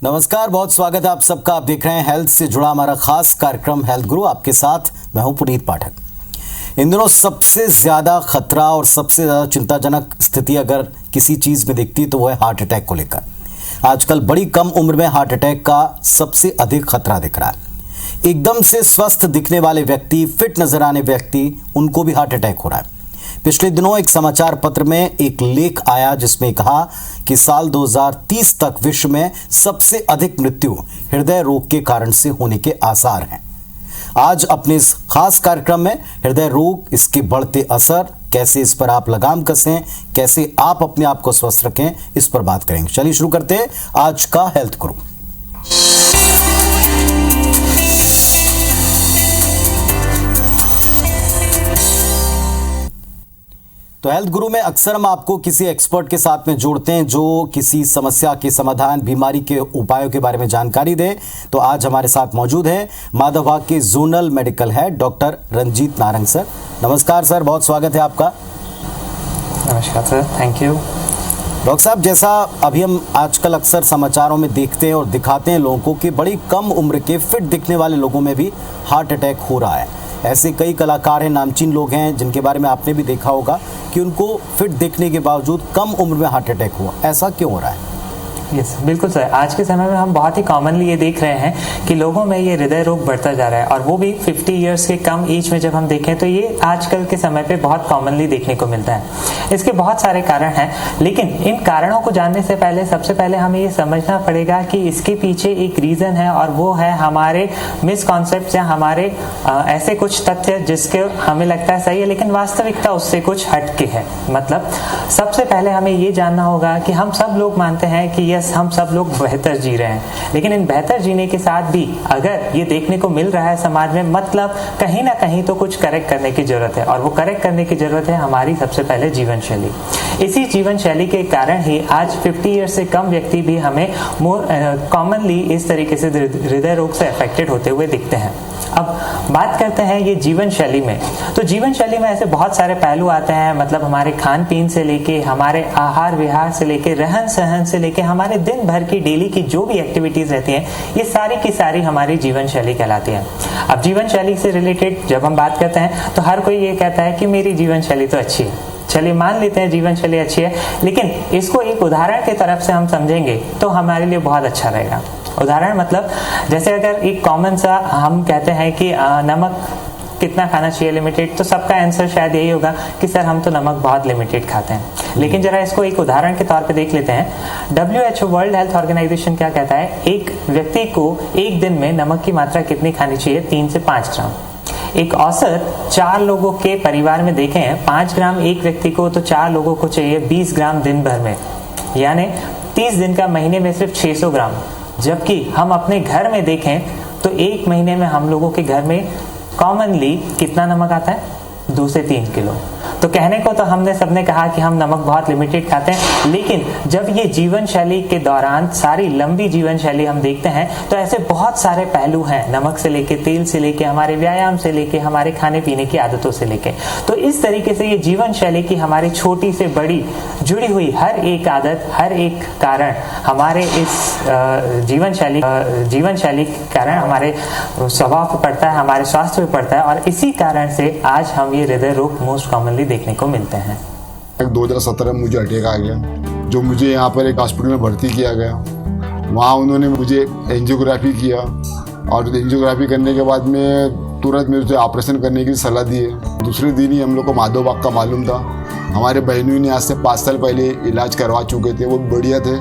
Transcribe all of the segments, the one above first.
नमस्कार, बहुत स्वागत है आप सबका। आप देख रहे हैं हेल्थ से जुड़ा हमारा खास कार्यक्रम हेल्थ गुरु। आपके साथ मैं हूं पुनीत पाठक। इन दिनों सबसे ज्यादा खतरा और सबसे ज्यादा चिंताजनक स्थिति अगर किसी चीज में दिखती है तो वो है हार्ट अटैक को लेकर। आजकल बड़ी कम उम्र में हार्ट अटैक का सबसे अधिक खतरा दिख रहा है। एकदम से स्वस्थ दिखने वाले व्यक्ति, फिट नजर आने व्यक्ति, उनको भी हार्ट अटैक हो रहा है। पिछले दिनों एक समाचार पत्र में एक लेख आया जिसमें कहा कि साल 2030 तक विश्व में सबसे अधिक मृत्यु हृदय रोग के कारण से होने के आसार हैं। आज अपने इस खास कार्यक्रम में हृदय रोग, इसके बढ़ते असर, कैसे इस पर आप लगाम कसें, कैसे आप अपने आप को स्वस्थ रखें, इस पर बात करेंगे। चलिए शुरू करते हैं आज का हेल्थ गुरु। तो हेल्थ गुरु में अक्सर हम आपको किसी एक्सपर्ट के साथ में जोड़ते हैं जो किसी समस्या के समाधान, बीमारी के उपायों के बारे में जानकारी दे। तो आज हमारे साथ मौजूद हैं माधवबाग के zonal medical head doctor Ranjeet Narang sir. नमस्कार सर, बहुत स्वागत है आपका। नमस्कार सर, थैंक यू। डॉक्टर साहब, जैसा अभी हम आजकल अक्सर समाचारों में देखते हैं और दिखाते हैं लोगों को कि बड़ी कम उम्र के फिट दिखने वाले लोगों में भी हार्ट अटैक हो रहा है। ऐसे कई कलाकार हैं, नामचीन लोग हैं जिनके बारे में आपने भी देखा होगा कि उनको फिट दिखने के बावजूद कम उम्र में हार्ट अटैक हुआ। ऐसा क्यों हो रहा है? यस, बिल्कुल सर। आज के समय में हम बहुत ही कॉमनली ये देख रहे हैं कि लोगों में ये हृदय रोग बढ़ता जा रहा है, और वो भी 50 ईयर्स के कम एज में जब हम देखें तो ये आजकल के समय पे बहुत कॉमनली देखने को मिलता है। इसके बहुत सारे कारण हैं, लेकिन इन कारणों को जानने से पहले सबसे पहले हमें ये समझना पड़ेगा कि इसके पीछे एक रीज़न है, और वो है हमारे मिसकॉन्सेप्ट या हमारे ऐसे कुछ तथ्य जिसके हमें लगता है सही है लेकिन वास्तविकता उससे कुछ हटके है। मतलब सबसे पहले हमें ये जानना होगा कि हम सब लोग मानते हैं कि हम सब लोग बेहतर जी रहे हैं, लेकिन इन बेहतर जीने के साथ भी अगर ये देखने को मिल रहा है समाज में, मतलब कहीं ना कहीं तो कुछ करेक्ट करने की जरूरत है, और वो करेक्ट करने की जरूरत है हमारी सबसे पहले जीवन शैली। इसी जीवन शैली के कारण ही आज 50 ईयर्स से कम व्यक्ति भी हमें कॉमनली इस तरीके से हृदय रोग से अफेक्टेड होते हुए दिखते हैं। अब बात करते हैं ये जीवन शैली में। तो जीवन शैली में ऐसे बहुत सारे पहलू आते हैं, मतलब हमारे खान पीन से लेके, हमारे आहार विहार से लेके, रहन सहन से लेके, हमारे दिन भर की डेली की जो भी एक्टिविटीज रहती हैं, ये सारी की सारी हमारी जीवन शैली कहलाती है। अब जीवन शैली से रिलेटेड जब हम बात करते हैं तो हर कोई ये कहता है कि मेरी जीवन शैली तो अच्छी है। चलिए मान लेते हैं जीवन शैली अच्छी है, लेकिन इसको एक उदाहरण की तरफ से हम समझेंगे तो हमारे लिए बहुत अच्छा रहेगा। उदाहरण मतलब जैसे अगर एक कॉमन सा हम कहते हैं कि नमक कितना खाना चाहिए लिमिटेड, तो सबका आंसर शायद यही होगा कि सर हम तो नमक बहुत लिमिटेड खाते हैं। लेकिन जरा इसको एक उदाहरण के तौर पे देख लेते हैं। WHO वर्ल्ड हेल्थ ऑर्गेनाइजेशन क्या कहता है, एक व्यक्ति को एक दिन में नमक की मात्रा कितनी खानी चाहिए? 3 से 5 ग्राम। एक औसत 4 लोगों के परिवार में देखें 5 ग्राम एक व्यक्ति को, तो 4 लोगों को चाहिए 20 ग्राम दिन भर में, यानी 30 दिन का महीने में सिर्फ 600 ग्राम। जबकि हम अपने घर में देखें तो एक महीने में हम लोगों के घर में कॉमनली कितना नमक आता है? 2 से 3 किलो। तो कहने को तो हमने सबने कहा कि हम नमक बहुत लिमिटेड खाते हैं, लेकिन जब ये जीवन शैली के दौरान सारी लंबी जीवन शैली हम देखते हैं तो ऐसे बहुत सारे पहलू हैं, नमक से लेके, तेल से लेके, हमारे व्यायाम से लेके, हमारे खाने पीने की आदतों से लेके। तो इस तरीके से ये जीवन शैली की हमारी छोटी से बड़ी जुड़ी हुई हर एक आदत, हर एक कारण हमारे इस जीवन शैली के कारण हमारे स्वभाव पर पड़ता है, हमारे स्वास्थ्य पर पड़ता है, और इसी कारण से आज हम ये हृदय रोग मोस्ट कॉमनली देखने को मिलते हैं। 2017 में मुझे अटैक आ गया, जो मुझे यहाँ पर एक हॉस्पिटल में भर्ती किया गया। वहाँ उन्होंने मुझे एंजियोग्राफी किया, और एंजियोग्राफी करने के बाद में तुरंत मुझे ऑपरेशन करने की सलाह दी है। दूसरे दिन ही हम लोग को माधवबाग का मालूम था। हमारे बहनों ने आज से 5 साल पहले इलाज करवा चुके थे, वो बढ़िया थे,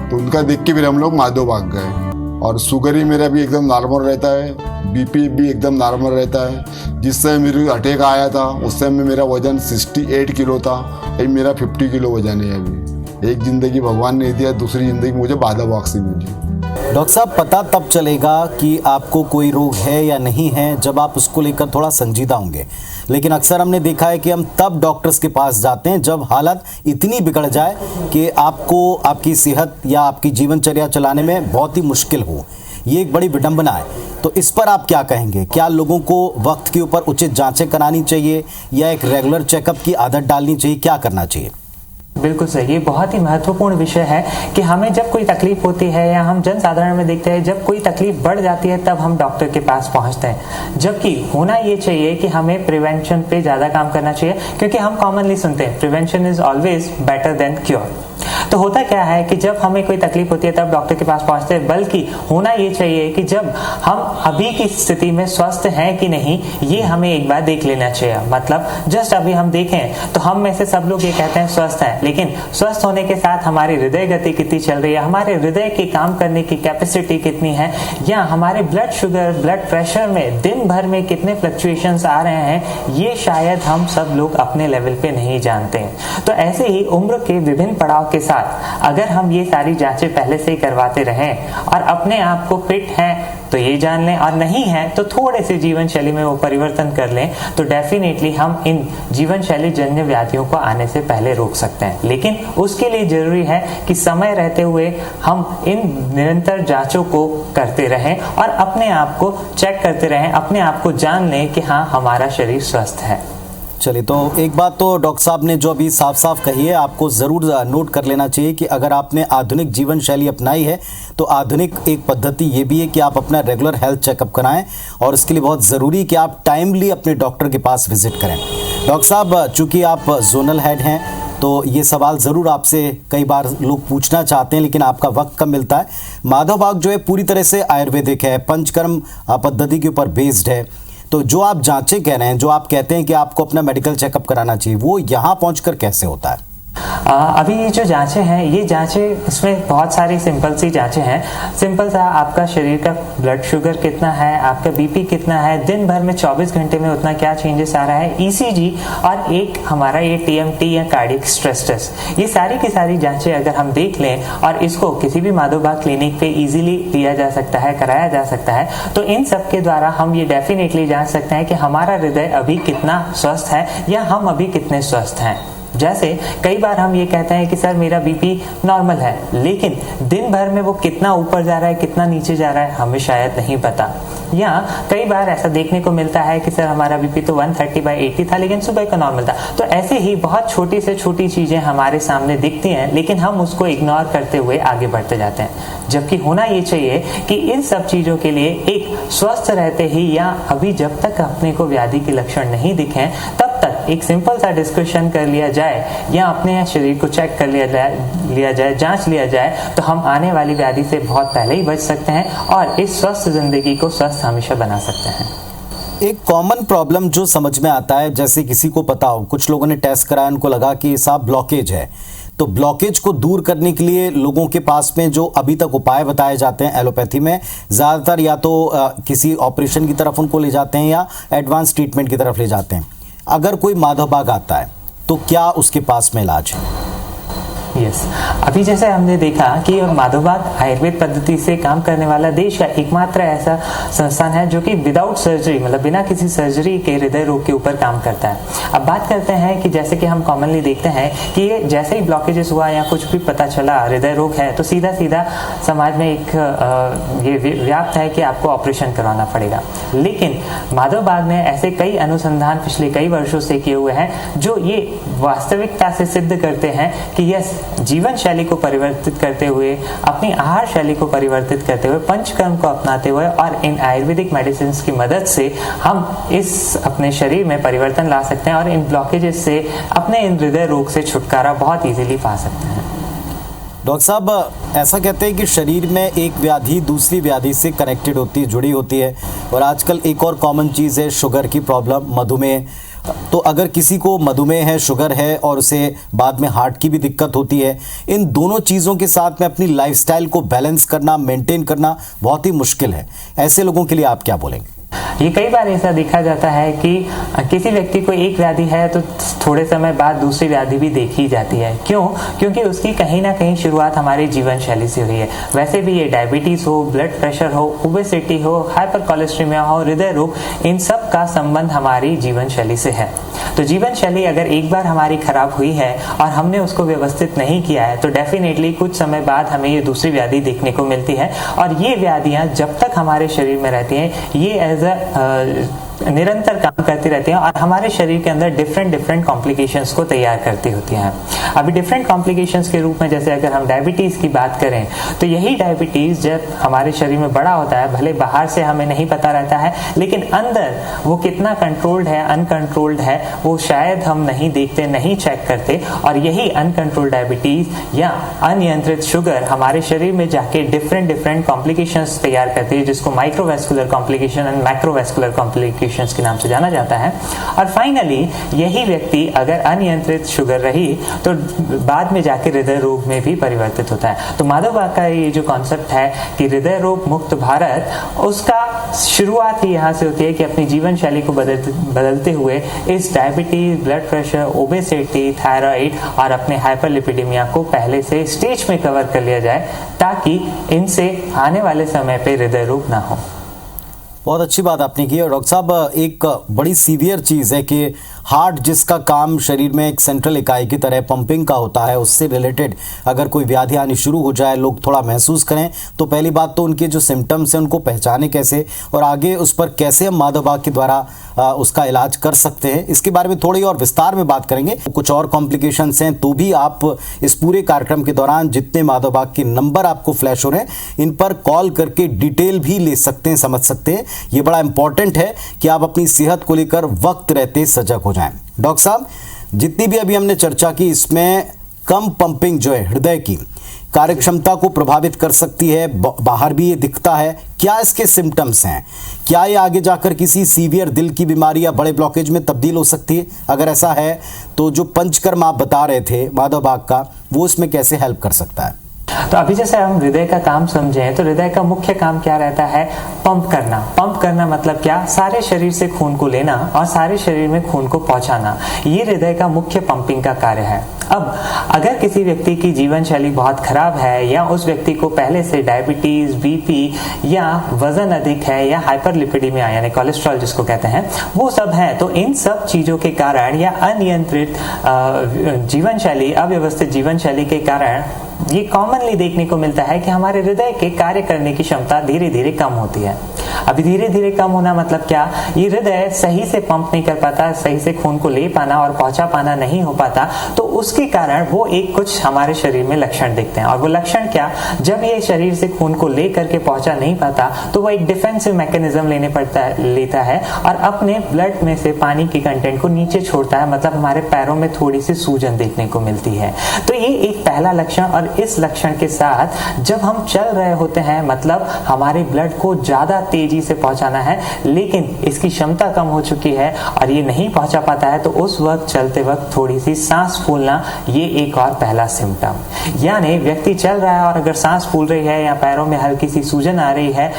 तो उनका देख के फिर हम लोग माधवबाग गए। और शुगर ही मेरा भी एकदम नॉर्मल रहता है, बीपी भी एकदम नॉर्मल रहता है। जिस समय मेरे अटैक आया था उस समय मेरा वजन 68 किलो था, अभी मेरा 50 किलो वजन है। अभी एक ज़िंदगी भगवान ने दिया, दूसरी ज़िंदगी मुझे माधवबाग से मिली। डॉक्टर साहब, पता तब चलेगा कि आपको कोई रोग है या नहीं है जब आप उसको लेकर थोड़ा संजीदा होंगे, लेकिन अक्सर हमने देखा है कि हम तब डॉक्टर्स के पास जाते हैं जब हालत इतनी बिगड़ जाए कि आपको आपकी सेहत या आपकी जीवनचर्या चलाने में बहुत ही मुश्किल हो। ये एक बड़ी विडंबना है। तो इस पर आप क्या कहेंगे? क्या लोगों को वक्त के ऊपर उचित जांचें करानी चाहिए या एक रेगुलर चेकअप की आदत डालनी चाहिए? क्या करना चाहिए? बिल्कुल सही, ये बहुत ही महत्वपूर्ण विषय है कि हमें जब कोई तकलीफ होती है या हम जन साधारण में देखते हैं जब कोई तकलीफ बढ़ जाती है तब हम डॉक्टर के पास पहुंचते हैं, जबकि होना ये चाहिए कि हमें प्रिवेंशन पे ज़्यादा काम करना चाहिए, क्योंकि हम कॉमनली सुनते हैं prevention is always better than cure. तो होता क्या है कि जब हमें कोई तकलीफ होती है तब डॉक्टर के पास पहुंचते हैं, बल्कि होना ये चाहिए कि जब हम अभी की स्थिति में स्वस्थ हैं कि नहीं ये हमें एक बार देख लेना चाहिए। मतलब जस्ट अभी हम देखें तो हम में से सब लोग ये कहते हैं स्वस्थ हैं, लेकिन स्वस्थ होने के साथ हमारी हृदय गति कितनी चल रही है, हमारे हृदय के काम करने की कैपेसिटी कितनी है, या हमारे ब्लड शुगर ब्लड प्रेशर में दिन भर में कितने फ्लक्चुएशंस आ रहे हैं, ये शायद हम सब लोग अपने लेवल पे नहीं जानते हैं। तो ऐसे ही उम्र के विभिन्न पड़ाव के साथ अगर हम ये सारी जांचें पहले से ही करवाते रहें और अपने आप को फिट हैं तो ये जान लें, और नहीं है तो थोड़े से जीवन शैली में वो परिवर्तन कर लें, तो डेफिनेटली हम इन जीवन शैली जन्य व्याधियों को आने से पहले रोक सकते हैं। लेकिन उसके लिए जरूरी है कि समय रहते हुए हम इन निरंतर जांचों को करते रहें और अपने आप को चेक करते रहें, अपने आप को जान लें कि हाँ हमारा शरीर स्वस्थ है। चलिए, तो एक बात तो डॉक्टर साहब ने जो अभी साफ साफ कही है आपको ज़रूर नोट कर लेना चाहिए कि अगर आपने आधुनिक जीवन शैली अपनाई है तो आधुनिक एक पद्धति ये भी है कि आप अपना रेगुलर हेल्थ चेकअप कराएं, और इसके लिए बहुत ज़रूरी है कि आप टाइमली अपने डॉक्टर के पास विजिट करें। डॉक्टर साहब, चूँकि आप जोनल हेड हैं तो ये सवाल ज़रूर आपसे कई बार लोग पूछना चाहते हैं, लेकिन आपका वक्त कम मिलता है। माधव बाग जो है पूरी तरह से आयुर्वेदिक है, पंचकर्म पद्धति के ऊपर बेस्ड है, तो जो आप जांचें कह रहे हैं, जो आप कहते हैं कि आपको अपना मेडिकल चेकअप कराना चाहिए, वो यहाँ पहुंचकर कैसे होता है? अभी ये जो जांचें हैं ये जांचें इसमें बहुत सारी सिंपल सी जांचें हैं। सिंपल सा आपका शरीर का ब्लड शुगर कितना है, आपका बीपी कितना है, दिन भर में 24 घंटे में उतना क्या चेंजेस आ रहा है, ईसीजी, और एक हमारा ये टीएमटी या कार्डियक स्ट्रेस टेस्ट, ये सारी की सारी जांचें अगर हम देख लें और इसको किसी भी माधव बाग क्लिनिक पे इजीली लिया जा सकता है, कराया जा सकता है, तो इन सब के द्वारा हम ये डेफिनेटली जान सकते हैं कि हमारा हृदय अभी कितना स्वस्थ है या हम अभी कितने स्वस्थ हैं। जैसे कई बार हम ये कहते हैं कि सर मेरा बीपी नॉर्मल है, लेकिन दिन भर में वो कितना ऊपर जा रहा है कितना नीचे जा रहा है हमें शायद नहीं पता। या कई बार ऐसा देखने को मिलता है कि सर हमारा बीपी तो 130/80 था लेकिन सुबह का नॉर्मल था। तो ऐसे ही बहुत छोटी से छोटी चीजें हमारे सामने दिखती हैं, लेकिन हम उसको इग्नोर करते हुए आगे बढ़ते जाते हैं। जबकि होना ये चाहिए कि इन सब चीजों के लिए एक स्वस्थ रहते ही या अभी जब तक अपने को व्याधि के लक्षण नहीं दिखे तब तक एक सिंपल सा डिस्कशन कर लिया जाए या अपने शरीर को चेक कर लिया जाए, जांच लिया जाए, तो हम आने वाली व्याधि से बहुत पहले ही बच सकते हैं और इस स्वस्थ जिंदगी को स्वस्थ हमेशा बना सकते हैं। एक कॉमन प्रॉब्लम जो समझ में आता है, जैसे किसी को पता हो, कुछ लोगों ने टेस्ट कराया, उनको लगा कि साहब ब्लॉकेज है, तो ब्लॉकेज को दूर करने के लिए लोगों के पास में जो अभी तक उपाय बताए जाते हैं एलोपैथी में, ज़्यादातर या तो किसी ऑपरेशन की तरफ उनको ले जाते हैं या एडवांस ट्रीटमेंट की तरफ ले जाते हैं। अगर कोई माधव बाग आता है तो क्या उसके पास में इलाज है? यस, अभी जैसे हमने देखा कि माधव बाग आयुर्वेद पद्धति से काम करने वाला देश का एकमात्र ऐसा संस्थान है जो कि विदाउट सर्जरी, मतलब बिना किसी सर्जरी के हृदय रोग के ऊपर काम करता है। अब बात करते हैं कि जैसे कि हम कॉमनली देखते हैं कि ये जैसे ही ब्लॉकेजेस हुआ या कुछ भी पता चला हृदय रोग है तो सीधा सीधा समाज में एक ये व्याप्त है कि आपको ऑपरेशन करवाना पड़ेगा। लेकिन माधव बाग ने ऐसे कई अनुसंधान पिछले कई वर्षों से किए हुए हैं जो ये वास्तविकता से सिद्ध करते हैं कि यस, जीवन शैली को परिवर्तित करते हुए, अपनी आहार शैली को परिवर्तित करते हुए, पंचकर्म को अपनाते हुए और इन आयुर्वेदिक मेडिसिन की मदद से हम इस अपने शरीर में परिवर्तन ला सकते हैं और इन ब्लॉकेजेस से, अपने इन हृदय रोग से छुटकारा बहुत इजीली पा सकते हैं। डॉक्टर साहब, ऐसा कहते हैं कि शरीर में एक व्याधि दूसरी व्याधि से कनेक्टेड होती है, जुड़ी होती है, और आजकल एक और कॉमन चीज़ है शुगर की प्रॉब्लम, मधुमेह। तो अगर किसी को मधुमेह है, शुगर है और उसे बाद में हार्ट की भी दिक्कत होती है, इन दोनों चीज़ों के साथ में अपनी लाइफस्टाइल को बैलेंस करना, मेंटेन करना बहुत ही मुश्किल है। ऐसे लोगों के लिए आप क्या बोलेंगे? ये कई बार ऐसा देखा जाता है कि किसी व्यक्ति को एक व्याधि है तो थोड़े समय बाद दूसरी व्याधि भी देखी जाती है। क्यों? क्योंकि उसकी कहीं ना कहीं शुरुआत हमारी जीवन शैली से हुई है। वैसे भी ये डायबिटीज हो, ब्लड प्रेशर हो, ओबेसिटी हो, हाइपर कोलेस्ट्रीमिया हो, हृदय रोग, इन सब का संबंध हमारी जीवन शैली से है। तो जीवन शैली अगर एक बार हमारी खराब हुई है और हमने उसको व्यवस्थित नहीं किया है तो डेफिनेटली कुछ समय बाद हमें ये दूसरी व्याधि देखने को मिलती है। और ये व्याधियां जब तक हमारे शरीर में रहती हैं, ये एज अ निरंतर काम करती रहती हैं और हमारे शरीर के अंदर डिफरेंट कॉम्प्लिकेशंस को तैयार करती होती हैं। अभी डिफरेंट कॉम्प्लिकेशंस के रूप में जैसे अगर हम डायबिटीज़ की बात करें तो यही डायबिटीज़ जब हमारे शरीर में बड़ा होता है, भले बाहर से हमें नहीं पता रहता है लेकिन अंदर वो कितना कंट्रोल्ड है, अनकंट्रोल्ड है, वो शायद हम नहीं देखते, नहीं चेक करते, और यही अनकंट्रोल्ड डायबिटीज़ या अनियंत्रित शुगर हमारे शरीर में जाके डिफरेंट कॉम्प्लिकेशंस तैयार करती है, जिसको microvascular complication and macrovascular complications के नाम से जाना जाता है। और फाइनली यही व्यक्ति अगर अनियंत्रित शुगर रही तो बाद में जाके हृदय रोग में भी परिवर्तित होता है। तो माधव बाग का ये जो कॉन्सेप्ट है कि हृदय रोग मुक्त भारत, उसका शुरुआत ही यहाँ से होती है कि अपनी जीवन शैली को बदलते हुए इस diabetes, blood pressure, obesity, thyroid और अपने हाइपरलिपिडेमिया को पहले से स्टेज में कवर कर लिया जाए ताकि इनसे आने वाले समय पे हृदय रोग ना हो। बहुत अच्छी बात आपने की। और डॉक्टर साहब, एक बड़ी सीवियर चीज़ है कि हार्ट जिसका काम शरीर में एक सेंट्रल इकाई की तरह पंपिंग का होता है, उससे रिलेटेड अगर कोई व्याधि आनी शुरू हो जाए, लोग थोड़ा महसूस करें, तो पहली बात तो उनके जो सिम्टम्स हैं उनको पहचाने कैसे और आगे उस पर कैसे हम माधव बाग के द्वारा उसका इलाज कर सकते हैं, इसके बारे में थोड़ी और विस्तार में बात करेंगे। कुछ और कॉम्प्लिकेशंस हैं तो भी आप इस पूरे कार्यक्रम के दौरान जितने माधव बाग के नंबर आपको फ्लैश हो रहे हैं इन पर कॉल करके डिटेल भी ले सकते हैं, समझ सकते हैं। ये बड़ा इंपॉर्टेंट है कि आप अपनी सेहत को लेकर वक्त रहते सजग हो जाएं। डॉक्टर साहब, जितनी भी अभी हमने चर्चा की इसमें कम पंपिंग जो है हृदय की कार्यक्षमता को प्रभावित कर सकती है, बाहर भी ये दिखता है। क्या इसके सिम्टम्स हैं? क्या ये आगे जाकर किसी सीवियर दिल की बीमारी या बड़े ब्लॉकेज में तब्दील हो सकती है? अगर ऐसा है तो जो पंचकर्म आप बता रहे थे माधव बाग का, वो इसमें कैसे हेल्प कर सकता है? तो अभी जैसे हम हृदय का काम समझें तो हृदय का मुख्य काम क्या रहता है? पंप करना। पंप करना मतलब क्या? सारे शरीर से खून को लेना और सारे शरीर में खून को पहुंचाना। ये हृदय का मुख्य पंपिंग का कार्य है। अब अगर किसी व्यक्ति की जीवन शैली बहुत खराब है या उस व्यक्ति को पहले से डायबिटीज, बीपी या वजन अधिक है या हाइपरलिपिडेमिया यानी कोलेस्ट्रॉल जिसको कहते हैं, वो सब है, तो इन सब चीजों के कारण या अनियंत्रित जीवन शैली, अव्यवस्थित जीवन शैली के कारण ये कॉमनली देखने को मिलता है कि हमारे हृदय के कार्य करने की क्षमता धीरे धीरे कम होती है। अभी धीरे धीरे कम होना मतलब क्या? ये हृदय सही से पंप नहीं कर पाता, सही से खून को ले पाना और पहुंचा पाना नहीं हो पाता, तो उसके कारण वो एक कुछ हमारे शरीर में लक्षण दिखते हैं। और वो लक्षण क्या? जब ये शरीर से खून को ले करके पहुंचा नहीं पाता तो वो एक डिफेंसिव मैकेनिज्म लेता है और अपने ब्लड में से पानी की कंटेंट को नीचे छोड़ता है, मतलब हमारे पैरों में थोड़ी सी सूजन देखने को मिलती है। तो ये एक पहला लक्षण। और इस लक्षण के साथ जब हम चल रहे होते हैं, मतलब हमारे ब्लड को ज्यादा तेजी से पहुंचाना है लेकिन इसकी क्षमता कम हो चुकी है और ये नहीं पहुंचा पाता है, तो उस वक्त चलते वक्त थोड़ी सी सांस फूलना, ये एक और पहला सिम्टम। यानी व्यक्ति चल रहा है और अगर सांस फूल रही है या पैरों में हल्की सी सूजन आ रही है,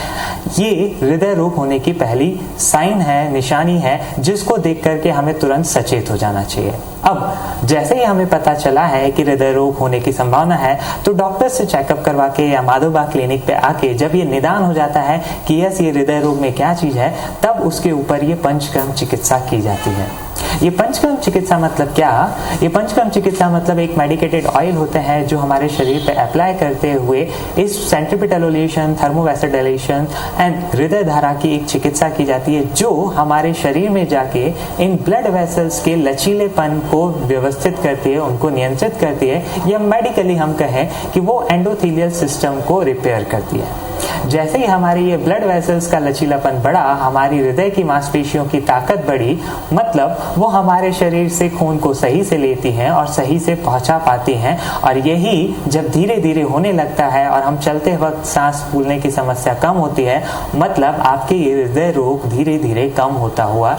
ये हृदय रोग होने की पहली साइन है, निशानी है, जिसको देख करके हमें तुरंत सचेत हो जाना चाहिए। अब जैसे ही हमें पता चला है कि हृदय रोग होने की संभावना है तो डॉक्टर से चेकअप करवा के या माधव बाग क्लिनिक पे आके जब ये निदान हो जाता है कि यस ये हृदय रोग में क्या चीज है, तब उसके ऊपर ये पंचकर्म चिकित्सा की जाती है। ये पंचकर्म चिकित्सा मतलब क्या? ये पंचकर्म चिकित्सा मतलब एक मेडिकेटेड ऑयल होते हैं जो हमारे शरीर पे अप्लाई करते हुए इस सेंट्रीपिटलोलेशन, थर्मोवैसोडाइलेशन एंड हृदय धारा की एक चिकित्सा की जाती है जो हमारे शरीर में जाके इन ब्लड वेसल्स के लचीलेपन को व्यवस्थित करती है, उनको नियंत्रित करती है, या मेडिकली हम कहें कि वो एंडोथेलियल सिस्टम को रिपेयर करती है। जैसे ही हमारी ये ब्लड वेसल्स का लचीलापन बढ़ा, हमारी हृदय की मांसपेशियों की ताकत बढ़ी, मतलब वो हमारे शरीर से खून को सही से लेती हैं और सही से पहुंचा पाती हैं। और यही जब धीरे धीरे होने लगता है और हम चलते वक्त सांस फूलने की समस्या कम होती है, मतलब आपके ये हृदय रोग धीरे धीरे कम होता हुआ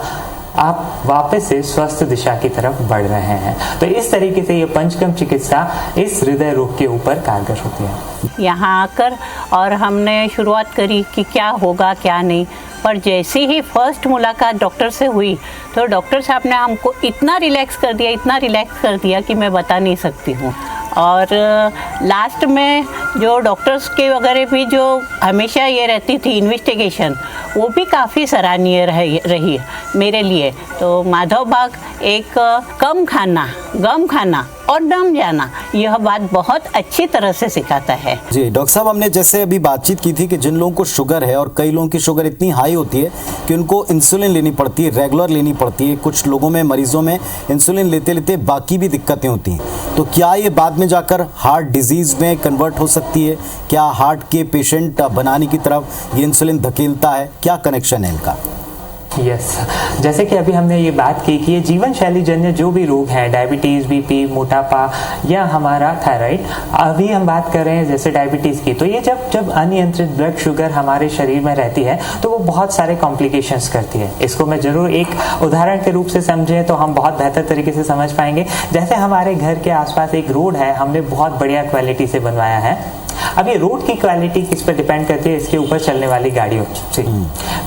आप वापस से स्वस्थ दिशा की तरफ बढ़ रहे हैं। तो इस तरीके से ये पंचकर्म चिकित्सा इस हृदय रोग के ऊपर कारगर होती है। यहाँ आकर और हमने शुरुआत करी कि क्या होगा क्या नहीं, पर जैसे ही फर्स्ट मुलाकात डॉक्टर से हुई तो डॉक्टर साहब ने हमको इतना रिलैक्स कर दिया कि मैं बता नहीं सकती हूँ। और लास्ट में जो डॉक्टर्स के वगैरह भी जो हमेशा ये रहती थी इन्वेस्टिगेशन, वो भी काफ़ी सराहनीय रही मेरे लिए। तो माधव बाग एक कम खाना, गम खाना और दम जाना, यह बात बहुत अच्छी तरह से सिखाता है। जी डॉक्टर साहब, हमने जैसे अभी बातचीत की थी कि जिन लोगों को शुगर है और कई लोगों की शुगर इतनी हाई होती है कि उनको इंसुलिन लेनी पड़ती है, रेगुलर लेनी पड़ती है। कुछ लोगों में, मरीजों में इंसुलिन लेते लेते बाकी भी दिक्कतें होती हैं। तो क्या ये बाद में जाकर हार्ट डिजीज में कन्वर्ट हो सकती है? क्या हार्ट के पेशेंट बनाने की तरफ ये इंसुलिन धकेलता है? क्या कनेक्शन है इनका? यस, जैसे कि अभी हमने ये बात की कि ये जीवन शैली जन्य जो भी रोग हैं, डायबिटीज़, बीपी, मोटापा या हमारा थायराइड, अभी हम बात कर रहे हैं जैसे डायबिटीज़ की, तो ये जब अनियंत्रित ब्लड शुगर हमारे शरीर में रहती है तो वो बहुत सारे कॉम्प्लिकेशंस करती है। इसको मैं ज़रूर एक उदाहरण के रूप से समझें तो हम बहुत बेहतर तरीके से समझ पाएंगे। जैसे हमारे घर के आसपास एक रोड है, हमने बहुत बढ़िया क्वालिटी से बनवाया है। अब ये रोड की क्वालिटी किस पर डिपेंड करती है? इसके ऊपर चलने वाली गाड़ियों से।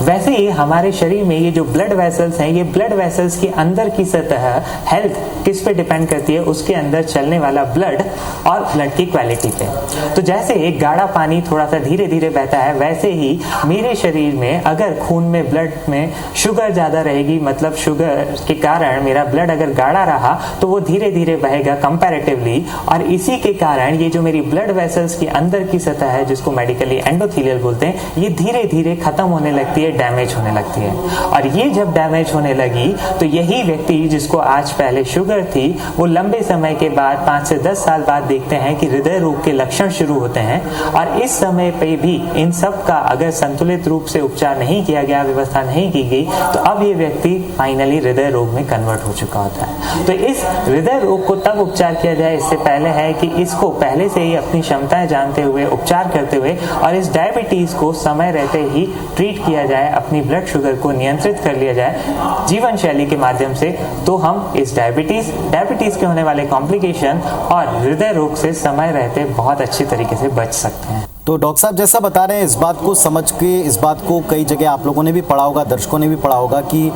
वैसे ही हमारे शरीर में ये जो ब्लड वेसल्स हैं, ये ब्लड वेसल्स के अंदर की सतह हेल्थ किस पे डिपेंड करती है? उसके अंदर चलने वाला ब्लड और ब्लड की क्वालिटी पे। तो जैसे एक गाढ़ा पानी थोड़ा सा धीरे धीरे बहता है, वैसे ही मेरे शरीर में अगर खून में, ब्लड में शुगर ज़्यादा रहेगी, मतलब शुगर के कारण मेरा ब्लड अगर गाढ़ा रहा तो वो धीरे धीरे बहेगा कंपैरेटिवली, और इसी के कारण ये जो मेरी ब्लड वेसल्स की अंदर की सतह है, जिसको मेडिकली एंडोथेलियल बोलते हैं, ये धीरे धीरे खत्म होने लगती है, डैमेज होने लगती है। और ये जब डैमेज होने लगी तो यही व्यक्ति जिसको आज पहले शुगर थी, वो लंबे समय के बाद 5 से 10 साल बाद देखते हैं कि हृदय रोग के लक्षण शुरू होते हैं। और इस समय पे भी इन सब का अगर संतुलित रूप से उपचार नहीं किया गया, व्यवस्था नहीं की गई, तो अब ये व्यक्ति फाइनली हृदय रोग में कन्वर्ट हो चुका होता है। तो इस हृदय रोग को तब उपचार किया जाए, इससे पहले है कि इसको पहले से ही अपनी क्षमताएं जानते हुए, उपचार करते हुए, और इस डायबिटीज को समय रहते ही ट्रीट किया जाए, अपनी ब्लड शुगर को नियंत्रित कर लिया जाए जीवन शैली के माध्यम से, तो हम इस डायबिटीज के होने वाले कॉम्प्लिकेशन और हृदय रोग से समय रहते बहुत अच्छी तरीके से बच सकते हैं। तो डॉक्टर साहब जैसा बता रहे हैं, इस बात को समझ के, इस बात को कई जगह आप लोगों ने भी पढ़ा होगा, दर्शकों ने भी पढ़ा होगा कि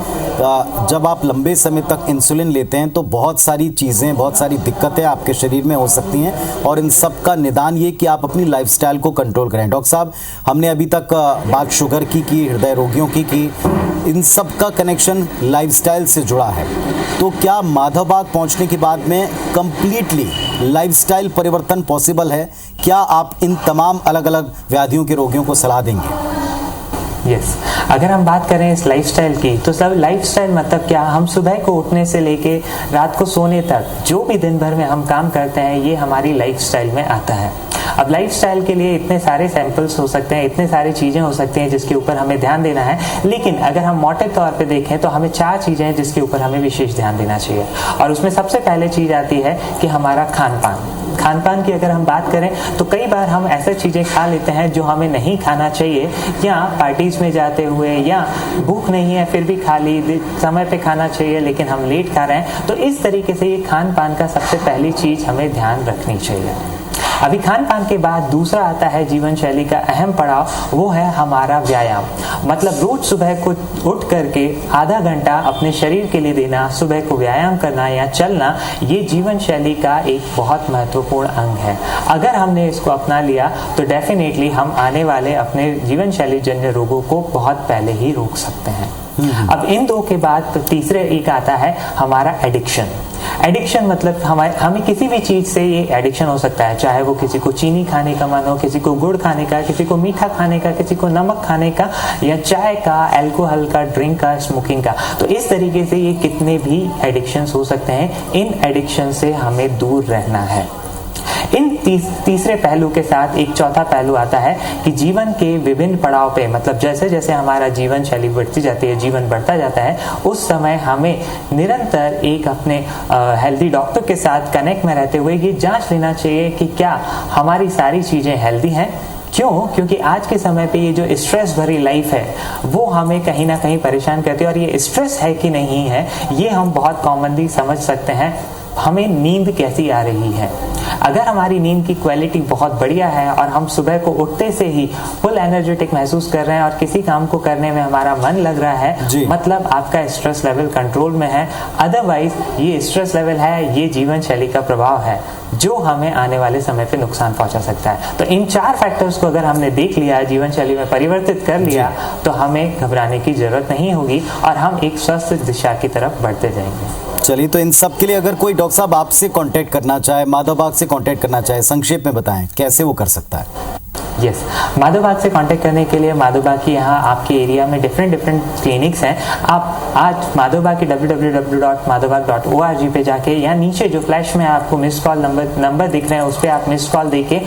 जब आप लंबे समय तक इंसुलिन लेते हैं तो बहुत सारी चीज़ें, बहुत सारी दिक्कतें आपके शरीर में हो सकती हैं, और इन सब का निदान ये कि आप अपनी लाइफस्टाइल को कंट्रोल करें। डॉक्टर साहब, हमने अभी तक बात शुगर की, हृदय रोगियों की, इन सब का कनेक्शन लाइफस्टाइल से जुड़ा है। तो क्या माधवबाग पहुंचने के बाद में कंप्लीटली लाइफस्टाइल परिवर्तन पॉसिबल है? क्या आप इन तमाम अलग अलग व्याधियों के रोगियों को सलाह देंगे? यस, अगर हम बात करें इस लाइफस्टाइल की, तो सब लाइफस्टाइल मतलब क्या? हम सुबह को उठने से लेके रात को सोने तक जो भी दिन भर में हम काम करते हैं, ये हमारी लाइफस्टाइल में आता है। अब लाइफस्टाइल के लिए इतने सारे सैंपल्स हो सकते हैं, इतने सारी चीज़ें हो सकती हैं जिसके ऊपर हमें ध्यान देना है, लेकिन अगर हम मोटे तौर पे देखें तो हमें 4 चीज़ें हैं जिसके ऊपर हमें विशेष ध्यान देना चाहिए। और उसमें सबसे पहले चीज़ आती है कि हमारा खान पान की अगर हम बात करें तो कई बार हम ऐसी चीज़ें खा लेते हैं जो हमें नहीं खाना चाहिए, या पार्टीज़ में जाते हुए, या भूख नहीं है फिर भी खा ली, समय पे खाना चाहिए लेकिन हम लेट खा रहे हैं। तो इस तरीके से ये खान पान का सबसे पहली चीज़ हमें ध्यान रखनी चाहिए। अभी खान पान के बाद दूसरा आता है जीवन शैली का अहम पड़ाव, वो है हमारा व्यायाम। मतलब रोज सुबह को उठ करके आधा घंटा अपने शरीर के लिए देना, सुबह को व्यायाम करना या चलना, ये जीवन शैली का एक बहुत महत्वपूर्ण अंग है। अगर हमने इसको अपना लिया तो डेफिनेटली हम आने वाले अपने जीवन शैली जन्य रोगों को बहुत पहले ही रोक सकते हैं। अब इन 2 के बाद तो तीसरे एक आता है हमारा एडिक्शन मतलब हमें किसी भी चीज़ से ये एडिक्शन हो सकता है, चाहे वो किसी को चीनी खाने का मन हो, किसी को गुड़ खाने का, किसी को मीठा खाने का, किसी को नमक खाने का, या चाय का, अल्कोहल का, ड्रिंक का, स्मोकिंग का। तो इस तरीके से ये कितने भी एडिक्शंस हो सकते हैं। इन एडिक्शन से हमें दूर रहना है। इन तीसरे पहलू के साथ एक चौथा पहलू आता है कि जीवन के विभिन्न पड़ाव पे, मतलब जैसे जैसे हमारा जीवन शैली बढ़ती जाती है, जीवन बढ़ता जाता है, उस समय हमें निरंतर एक अपने हेल्दी डॉक्टर के साथ कनेक्ट में रहते हुए ये जांच लेना चाहिए कि क्या हमारी सारी चीज़ें हेल्दी हैं। क्यों? क्योंकि आज के समय पे ये जो स्ट्रेस भरी लाइफ है वो हमें कहीं ना कहीं परेशान करती है, और ये स्ट्रेस है कि नहीं है ये हम बहुत कॉमनली समझ सकते हैं हमें नींद कैसी आ रही है। अगर हमारी नींद की क्वालिटी बहुत बढ़िया है और हम सुबह को उठते से ही फुल एनर्जेटिक महसूस कर रहे हैं और किसी काम को करने में हमारा मन लग रहा है, मतलब आपका स्ट्रेस लेवल कंट्रोल में है। अदरवाइज ये स्ट्रेस लेवल है, ये जीवन शैली का प्रभाव है जो हमें आने वाले समय पे नुकसान पहुंचा सकता है। तो इन 4 फैक्टर्स को अगर हमने देख लिया, जीवन शैली में परिवर्तित कर लिया, तो हमें घबराने की जरूरत नहीं होगी और हम एक स्वस्थ दिशा की तरफ बढ़ते जाएंगे। चलिए, तो इन सब के लिए अगर कोई डॉक्टर साहब आपसे कांटेक्ट करना चाहे, माधव बाग से कांटेक्ट करना चाहे, संक्षेप में बताएं कैसे वो कर सकता है। यस, माधव बाग से कांटेक्ट करने के लिए माधव बाग की यहाँ आपके एरिया में डिफरेंट क्लिनिक्स हैं। आप आज माधव बाग की www.madhavbag.org पे जाके या नीचे जो फ्लैश में आपको मिस कॉल नंबर दिख रहे हैं उस पर आप मिस कॉल देके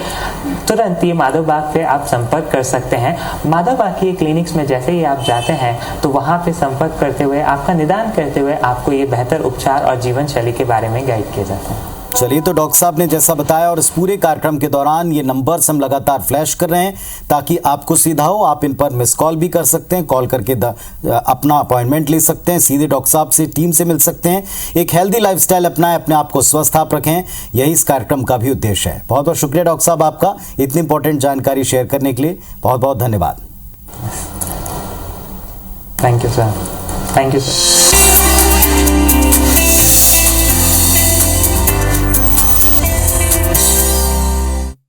तुरंत ये माधव बाग पे आप संपर्क कर सकते हैं। माधव बाग की क्लिनिक्स में जैसे ही आप जाते हैं तो वहाँ पे संपर्क करते हुए, आपका निदान करते हुए आपको ये बेहतर उपचार और जीवन शैली के बारे में गाइड किया जाता है। चलिए, तो डॉक्टर साहब ने जैसा बताया और इस पूरे कार्यक्रम के दौरान ये नंबर्स हम लगातार फ्लैश कर रहे हैं ताकि आपको सीधा हो। आप इन पर मिस कॉल भी कर सकते हैं, कॉल करके अपना अपॉइंटमेंट ले सकते हैं, सीधे डॉक्टर साहब से टीम से मिल सकते हैं। एक हेल्दी लाइफस्टाइल अपनाएं, अपने आप को स्वस्थ आप रखें, यही इस कार्यक्रम का भी उद्देश्य है। बहुत बहुत शुक्रिया डॉक्टर साहब आपका इतनी इंपॉर्टेंट जानकारी शेयर करने के लिए। बहुत बहुत धन्यवाद। Thank you sir. Thank you sir.